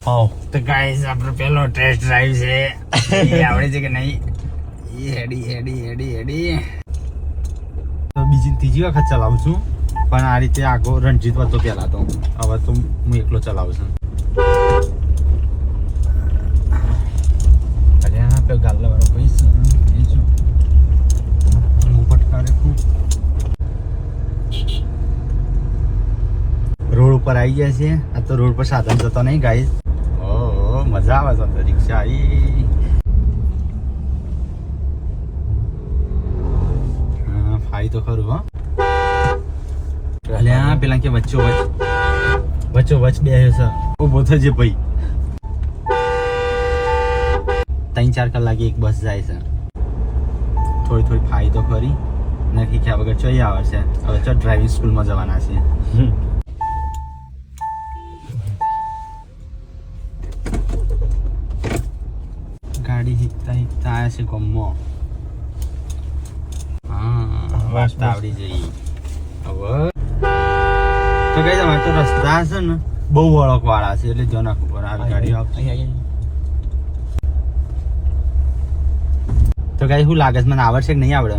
તો ગાઈસ આપણો પહેલો ટેસ્ટ ડ્રાઈવ છે એ આવડે છે કે નહીં એ હેડી તો બીજી ત્રીજી વખત ચલાવું છું પણ આ રીતે આગો રણજીત હતો પહેલા તો હવે તો હું એકલો ચલાવું છું અરે હા પેલો ગાલ્લા વાળો પૈસા એ જો હું ફટકારે ખૂબ રોડ ઉપર આવી ગયા છે આ તો રોડ પર સાધન જતો નહીં ગાઈસ ઓહો મજા આવે છે રિક્ષા આવી હા ફાઈ તો ખરું હો અલ્યા પેલા કે વચ્ચો વચ્ચ બે છે ઉભો થજે ભાઈ 3-4 કલાકે એક બસ જાય છે થોડી ફાઈ તો ખરી નક્કી ખ્યા વગર ચોઈ આવે છે હવે ચો ડ્રાઇવિંગ સ્કૂલમાં જવાના છે ગાડી હિકતા આવ્યા છે ગમો હા વાસ્તા આવડી જઈ હવે તો કઈ તમારે તો રસ્તા હશે ને બહુ વળક વાળા છે એટલે જો ના ખબર આવી ગાડી આવશે તો કઈ શું લાગે છે મને આવડશે કે નહીં આવડે